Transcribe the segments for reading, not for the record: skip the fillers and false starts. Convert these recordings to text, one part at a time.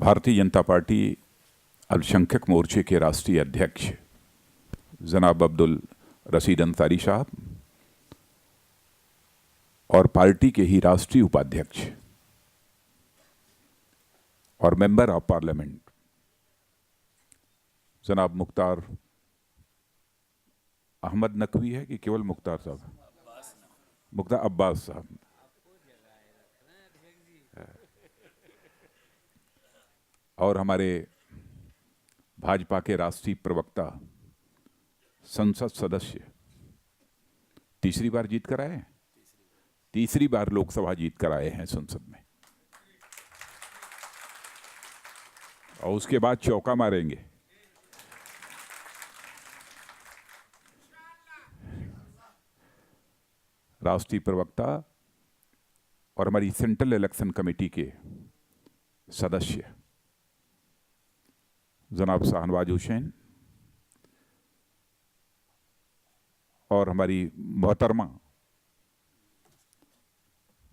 Bharatiya Janata party अल्पसंख्यक मोर्चे के राष्ट्रीय अध्यक्ष जनाब अब्दुल रशीद अंसारी साहब और पार्टी के ही राष्ट्रीय उपाध्यक्ष और मेंबर ऑफ पार्लियामेंट जनाब मुख्तार अहमद नकवी है कि केवल मुख्तार साहब, मुख्तार अब्बास साहब, और हमारे भाजपा के राष्ट्रीय प्रवक्ता, संसद सदस्य, तीसरी बार जीत कर आए हैं, तीसरी बार लोकसभा जीत कर आए हैं संसद में, और उसके बाद चौका मारेंगे। राष्ट्रीय प्रवक्ता और हमारी सेंट्रल इलेक्शन कमेटी के सदस्य जनाब शाहनवाज हुसैन और हमारी मोहतरमा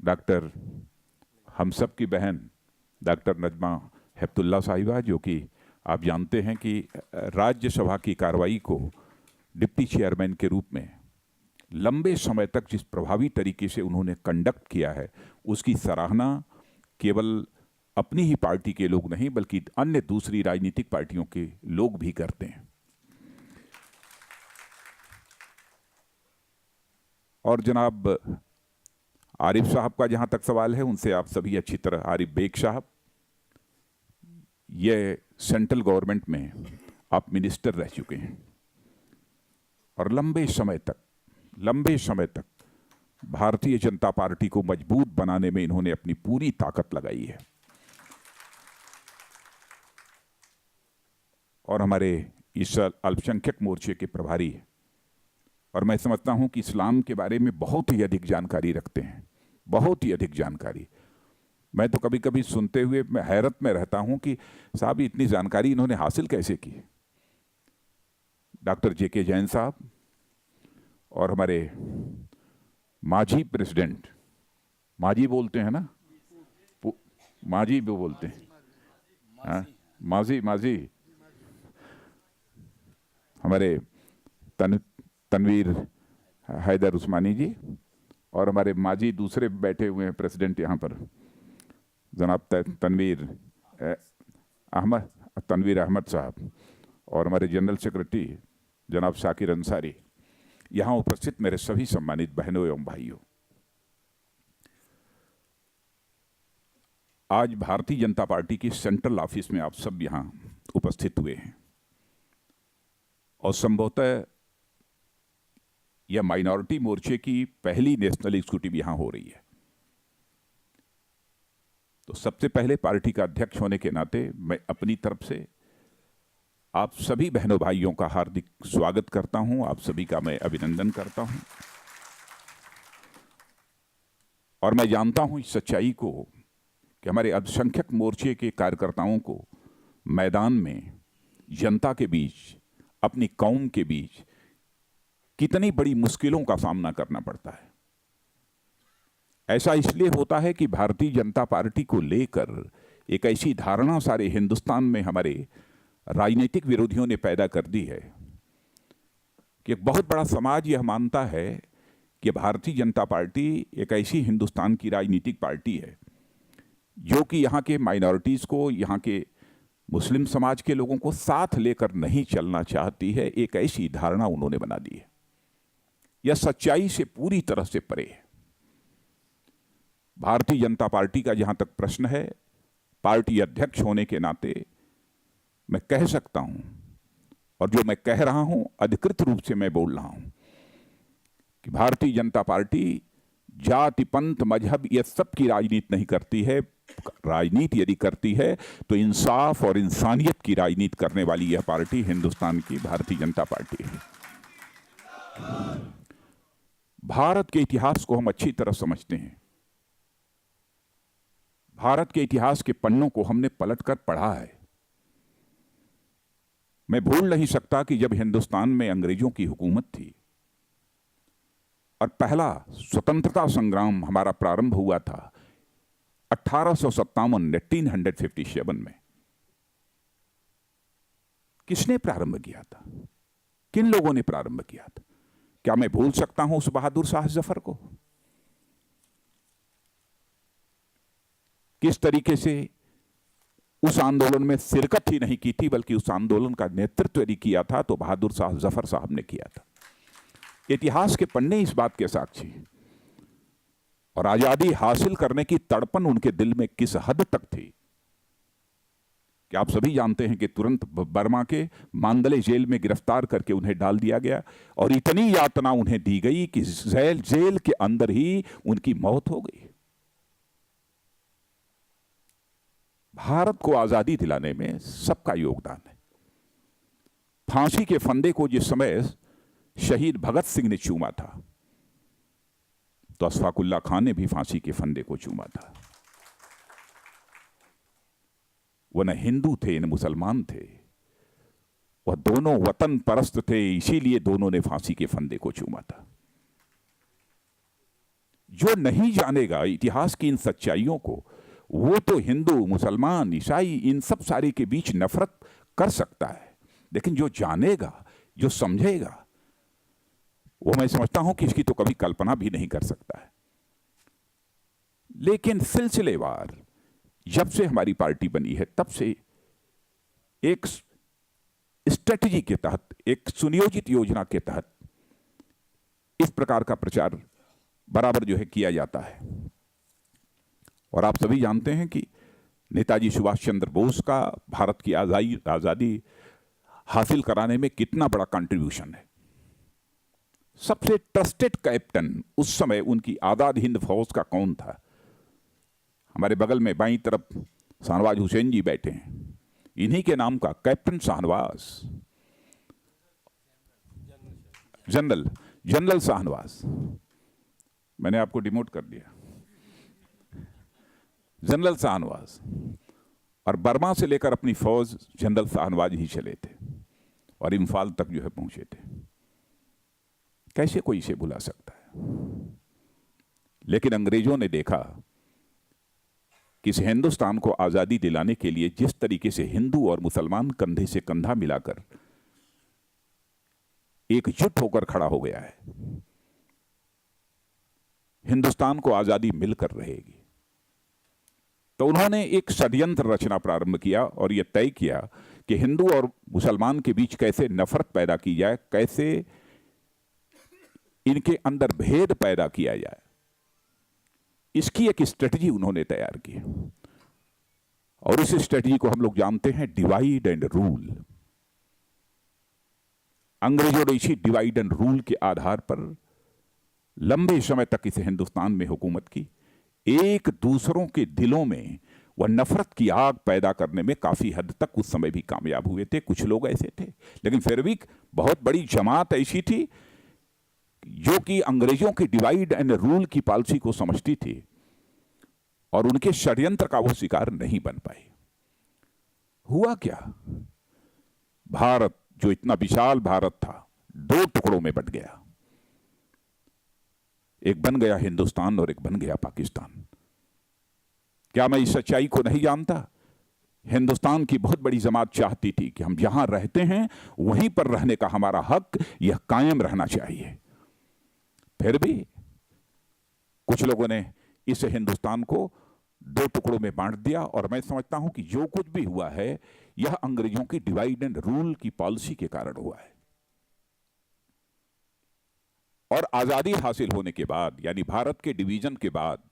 डॉक्टर हम सब की बहन डॉक्टर नजमा हेप्तुल्लाह साहिबा, जो कि आप जानते हैं कि राज्यसभा की कार्रवाई को डिप्टी चेयरमैन के रूप में लंबे समय तक जिस प्रभावी तरीके से उन्होंने कंडक्ट किया है, उसकी सराहना केवल अपनी ही पार्टी के लोग नहीं बल्कि अन्य दूसरी राजनीतिक पार्टियों के लोग भी करते हैं। और जनाब आरिफ साहब का जहां तक सवाल है, उनसे आप सभी अच्छी तरह, आरिफ बेग साहब, ये सेंट्रल गवर्नमेंट में आप मिनिस्टर रह चुके हैं और लंबे समय तक भारतीय जनता पार्टी को मजबूत बनाने में इन्होंने अपनी पूरी ताकत लगाई है। और हमारे इस अल्पसंख्यक मोर्चे के प्रभारी, और मैं समझता हूं कि इस्लाम के बारे में बहुत ही अधिक जानकारी रखते हैं, बहुत ही अधिक जानकारी। मैं तो कभी कभी सुनते हुए मैं हैरत में रहता हूं कि साहब इतनी जानकारी इन्होंने हासिल कैसे की। डॉक्टर जेके जैन साहब और हमारे माजी प्रेसिडेंट, माजी बोलते हैं ना, माजी भी बोलते हैं, हाँ माजी हमारे तनवीर हैदर उस्मानी जी, और हमारे माजी दूसरे बैठे हुए हैं प्रेसिडेंट यहाँ पर जनाब तनवीर अहमद साहब, और हमारे जनरल सेक्रेटरी जनाब शाकिर अंसारी, यहाँ उपस्थित मेरे सभी सम्मानित बहनों एवं भाइयों। आज भारतीय जनता पार्टी की सेंट्रल ऑफिस में आप सब यहाँ उपस्थित हुए हैं और संभवतः यह माइनॉरिटी मोर्चे की पहली नेशनल एग्जीक्यूटिव यहां हो रही है। तो सबसे पहले पार्टी का अध्यक्ष होने के नाते मैं अपनी तरफ से आप सभी बहनों भाइयों का हार्दिक स्वागत करता हूं, आप सभी का मैं अभिनंदन करता हूं। और मैं जानता हूं इस सच्चाई को कि हमारे अल्पसंख्यक मोर्चे के कार्यकर्ताओं को मैदान में जनता के बीच, अपनी कौम के बीच कितनी बड़ी मुश्किलों का सामना करना पड़ता है। ऐसा इसलिए होता है कि भारतीय जनता पार्टी को लेकर एक ऐसी धारणा सारे हिंदुस्तान में हमारे राजनीतिक विरोधियों ने पैदा कर दी है कि एक बहुत बड़ा समाज यह मानता है कि भारतीय जनता पार्टी एक ऐसी हिंदुस्तान की राजनीतिक पार्टी है जो कि यहाँ के माइनॉरिटीज़ को, यहाँ के मुस्लिम समाज के लोगों को साथ लेकर नहीं चलना चाहती है। एक ऐसी धारणा उन्होंने बना दी है। यह सच्चाई से पूरी तरह से परे है। भारतीय जनता पार्टी का जहां तक प्रश्न है, पार्टी अध्यक्ष होने के नाते मैं कह सकता हूं, और जो मैं कह रहा हूं अधिकृत रूप से मैं बोल रहा हूं, कि भारतीय जनता पार्टी जाति, पंथ, मजहब ये सब की राजनीति नहीं करती है। राजनीति यदि करती है तो इंसाफ और इंसानियत की राजनीति करने वाली यह पार्टी हिंदुस्तान की भारतीय जनता पार्टी है। भारत के इतिहास को हम अच्छी तरह समझते हैं। भारत के इतिहास के पन्नों को हमने पलटकर पढ़ा है। मैं भूल नहीं सकता कि जब हिंदुस्तान में अंग्रेजों की हुकूमत थी और पहला स्वतंत्रता संग्राम हमारा प्रारंभ हुआ था 1857 में, किसने प्रारंभ किया था? किन लोगों ने प्रारंभ किया था? क्या मैं भूल सकता हूं उस बहादुर शाह जफर को? किस तरीके से उस आंदोलन में शिरकत ही नहीं की थी, बल्कि उस आंदोलन का नेतृत्व यदि किया था तो बहादुर शाह जफर साहब ने किया था। इतिहास के पन्ने इस बात के साक्षी हैं। और आजादी हासिल करने की तड़पन उनके दिल में किस हद तक थी कि आप सभी जानते हैं कि तुरंत बर्मा के मांगले जेल में गिरफ्तार करके उन्हें डाल दिया गया और इतनी यातना उन्हें दी गई कि जेल के अंदर ही उनकी मौत हो गई। भारत को आजादी दिलाने में सबका योगदान है। फांसी के फंदे को जिस समय शहीद भगत सिंह ने चूमा था, तो अशफाकुल्ला खान ने भी फांसी के फंदे को चूमा था। वह न हिंदू थे न मुसलमान थे, वह दोनों वतन परस्त थे, इसीलिए दोनों ने फांसी के फंदे को चूमा था। जो नहीं जानेगा इतिहास की इन सच्चाइयों को, वो तो हिंदू मुसलमान ईसाई इन सब सारे के बीच नफरत कर सकता है, लेकिन जो जानेगा, जो समझेगा, वो मैं समझता हूं कि इसकी तो कभी कल्पना भी नहीं कर सकता है। लेकिन सिलसिलेवार जब से हमारी पार्टी बनी है, तब से एक स्ट्रेटजी के तहत, एक सुनियोजित योजना के तहत इस प्रकार का प्रचार बराबर जो है किया जाता है। और आप सभी जानते हैं कि नेताजी सुभाष चंद्र बोस का भारत की आजादी हासिल कराने में कितना बड़ा कंट्रीब्यूशन है। सबसे ट्रस्टेड कैप्टन उस समय उनकी आजाद हिंद फौज का कौन था? हमारे बगल में बाईं तरफ शाहनवाज हुसैन जी बैठे हैं, इन्हीं के नाम का कैप्टन शाहनवाज, जनरल शाहनवाज। मैंने आपको डिमोट कर दिया। जनरल शाहनवाज, और बर्मा से लेकर अपनी फौज जनरल शाहनवाज ही चले थे और इम्फाल तक जो है पहुंचे थे। कैसे कोई इसे भुला सकता है? लेकिन अंग्रेजों ने देखा कि इस हिंदुस्तान को आजादी दिलाने के लिए जिस तरीके से हिंदू और मुसलमान कंधे से कंधा मिलाकर एकजुट होकर खड़ा हो गया है, हिंदुस्तान को आजादी मिलकर रहेगी। तो उन्होंने एक षड्यंत्र रचना प्रारंभ किया और यह तय किया कि हिंदू और मुसलमान के बीच कैसे नफरत पैदा की जाए, कैसे इनके अंदर भेद पैदा किया जाए। इसकी एक स्ट्रेटजी उन्होंने तैयार की और इस स्ट्रेटजी को हम लोग जानते हैं डिवाइड एंड रूल। अंग्रेजों ने इसी डिवाइड एंड रूल के आधार पर लंबे समय तक इस हिंदुस्तान में हुकूमत की। एक दूसरों के दिलों में वह नफरत की आग पैदा करने में काफी हद तक उस समय भी कामयाब हुए थे। कुछ लोग ऐसे थे, लेकिन फिर भी बहुत बड़ी जमात ऐसी थी जो कि अंग्रेजों की डिवाइड एंड रूल की पॉलिसी को समझती थी और उनके षड्यंत्र का वो शिकार नहीं बन पाई। हुआ क्या? भारत, जो इतना विशाल भारत था, दो टुकड़ों में बंट गया। एक बन गया हिंदुस्तान और एक बन गया पाकिस्तान। क्या मैं इस सच्चाई को नहीं जानता? हिंदुस्तान की बहुत बड़ी जमात चाहती थी कि हम जहां रहते हैं वहीं पर रहने का हमारा हक यह कायम रहना चाहिए। फिर भी कुछ लोगों ने इस हिंदुस्तान को दो टुकड़ों में बांट दिया और मैं समझता हूं कि जो कुछ भी हुआ है यह अंग्रेजों की डिवाइड एंड रूल की पॉलिसी के कारण हुआ है। और आजादी हासिल होने के बाद, यानी भारत के डिवीजन के बाद,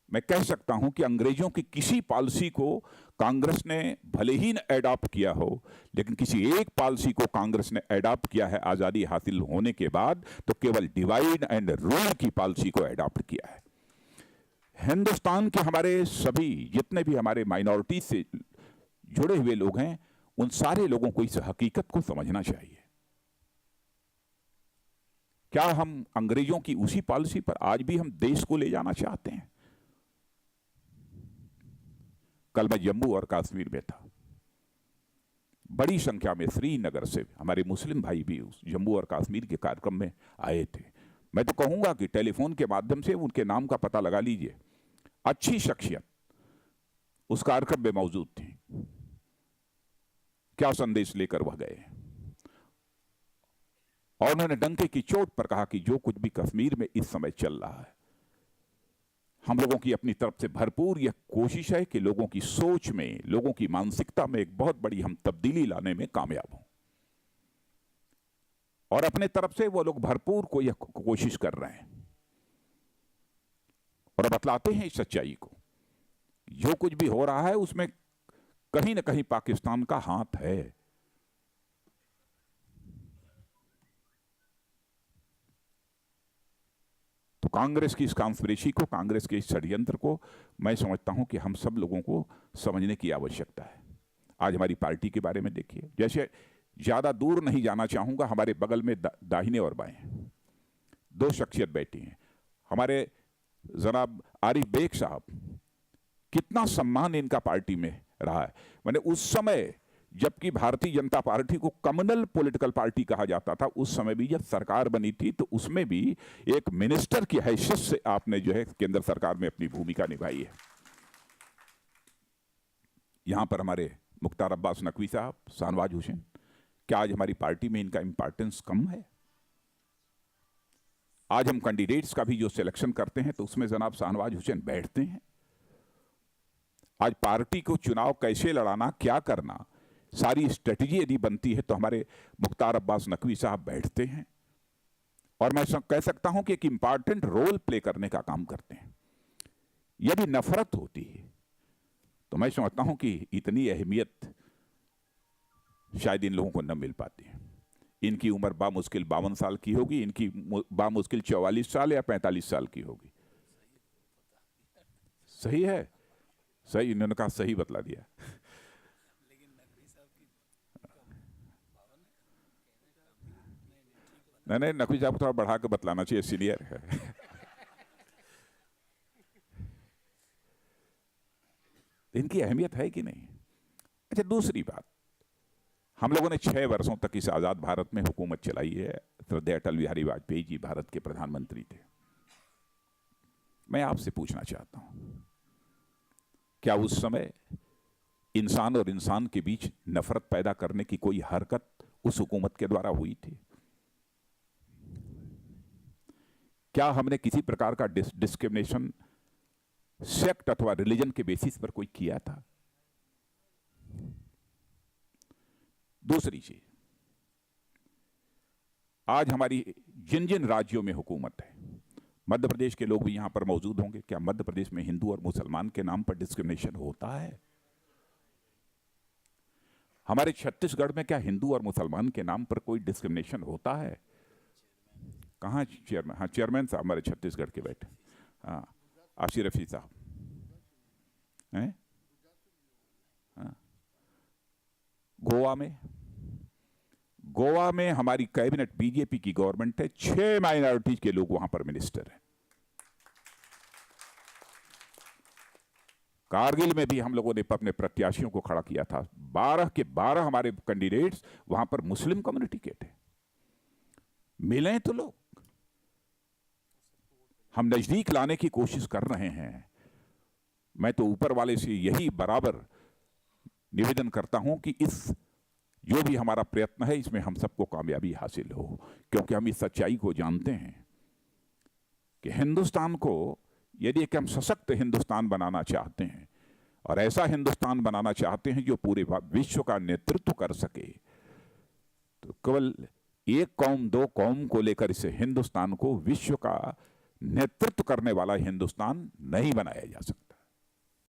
मैं कह सकता हूं कि अंग्रेजों की किसी पॉलिसी को कांग्रेस ने भले ही न एडॉप्ट किया हो, लेकिन किसी एक पॉलिसी को कांग्रेस ने एडॉप्ट किया है आजादी हासिल होने के बाद, तो केवल डिवाइड एंड रूल की पॉलिसी को एडॉप्ट किया है। हिंदुस्तान के हमारे सभी जितने भी हमारे माइनॉरिटी से जुड़े हुए लोग हैं, उन सारे लोगों को इस हकीकत को समझना चाहिए। क्या हम अंग्रेजों की उसी पॉलिसी पर आज भी हम देश को ले जाना चाहते हैं? कल मैं जम्मू और कश्मीर में था। बड़ी संख्या में श्रीनगर से हमारे मुस्लिम भाई भी उस जम्मू और कश्मीर के कार्यक्रम में आए थे। मैं तो कहूंगा कि टेलीफोन के माध्यम से उनके नाम का पता लगा लीजिए। अच्छी शख्सियत उस कार्यक्रम में मौजूद थी। क्या संदेश लेकर वह गए। और उन्होंने डंके की चोट पर कहा कि जो कुछ भी कश्मीर में इस समय चल रहा है, हम लोगों की अपनी तरफ से भरपूर यह कोशिश है कि लोगों की सोच में, लोगों की मानसिकता में एक बहुत बड़ी हम तब्दीली लाने में कामयाब हों। और अपने तरफ से वो लोग भरपूर को यह कोशिश कर रहे हैं और बतलाते हैं इस सच्चाई को। जो कुछ भी हो रहा है उसमें कहीं ना कहीं पाकिस्तान का हाथ है। तो कांग्रेस की इस कॉन्स्पिरेसी को, कांग्रेस के इस षड्यंत्र को मैं समझता हूं कि हम सब लोगों को समझने की आवश्यकता है। आज हमारी पार्टी के बारे में देखिए, जैसे ज्यादा दूर नहीं जाना चाहूंगा, हमारे बगल में दाहिने और बाएं दो शख्सियत बैठी हैं। हमारे जनाब आरिफ बेग साहब, कितना सम्मान इनका पार्टी में रहा है। मैंने उस समय जबकि भारतीय जनता पार्टी को कम्युनल पॉलिटिकल पार्टी कहा जाता था, उस समय भी जब सरकार बनी थी तो उसमें भी एक मिनिस्टर की हैसियत से आपने जो है केंद्र सरकार में अपनी भूमिका निभाई है। यहां पर हमारे मुख्तार अब्बास नकवी साहब, शाहनवाज हुसैन, क्या आज हमारी पार्टी में इनका इंपॉर्टेंस कम है? आज हम कैंडिडेट्स का भी जो सिलेक्शन करते हैं तो उसमें जनाब शाहनवाज हुसैन बैठते हैं। आज पार्टी को चुनाव कैसे लड़ाना, क्या करना, सारी स्ट्रेटजी यदि बनती है तो हमारे मुख्तार अब्बास नकवी साहब बैठते हैं और मैं कह सकता हूं कि एक इंपॉर्टेंट रोल प्ले करने का काम करते हैं। यदि नफरत होती है तो मैं समझता हूं कि इतनी अहमियत शायद इन लोगों को न मिल पाती है। इनकी उम्र बामुश्किल 52 साल की होगी, इनकी बामुश्किल 44 साल या 45 साल की होगी। सही है, सही, इन्होंने कहा सही बतला दिया। नहीं, नकवी साहब को थोड़ा बढ़ा के बतलाना चाहिए, सीनियर है। इनकी अहमियत है कि नहीं? अच्छा, दूसरी बात, हम लोगों ने 6 वर्षों तक इस आजाद भारत में हुकूमत चलाई है। श्रद्धेय अटल बिहारी वाजपेयी जी भारत के प्रधानमंत्री थे। मैं आपसे पूछना चाहता हूं, क्या उस समय इंसान और इंसान के बीच नफरत पैदा करने की कोई हरकत उस हुकूमत के द्वारा हुई थी? क्या हमने किसी प्रकार का डिस्क्रिमिनेशन सेक्ट अथवा रिलीजन के बेसिस पर कोई किया था? दूसरी चीज, आज हमारी जिन जिन राज्यों में हुकूमत है, मध्य प्रदेश के लोग भी यहां पर मौजूद होंगे, क्या मध्य प्रदेश में हिंदू और मुसलमान के नाम पर डिस्क्रिमिनेशन होता है? हमारे छत्तीसगढ़ में क्या हिंदू और मुसलमान के नाम पर कोई डिस्क्रिमिनेशन होता है? कहाँ चेयरमैन? हाँ, चेयरमैन साहब हमारे छत्तीसगढ़ के बैठे, हाँ, आशिर रफी साहब हैं। हाँ, गोवा में हमारी कैबिनेट बीजेपी की गवर्नमेंट है, 6 माइनॉरिटीज के लोग वहां पर मिनिस्टर हैं। कारगिल में भी हम लोगों ने अपने प्रत्याशियों को खड़ा किया था, 12 के 12 हमारे कैंडिडेट्स वहां पर मुस्लिम कम्युनिटी के थे। मिले तो लोग, हम नजदीक लाने की कोशिश कर रहे हैं। मैं तो ऊपर वाले से यही बराबर निवेदन करता हूं कि इस जो भी हमारा प्रयत्न है इसमें हम सबको कामयाबी हासिल हो, क्योंकि हम इस सच्चाई को जानते हैं कि हिंदुस्तान को यदि एक हम सशक्त हिंदुस्तान बनाना चाहते हैं और ऐसा हिंदुस्तान बनाना चाहते हैं जो पूरे विश्व का नेतृत्व कर सके, तो केवल एक कौम, 2 कौम को लेकर इस हिंदुस्तान को विश्व का नेतृत्व करने वाला हिंदुस्तान नहीं बनाया जा सकता।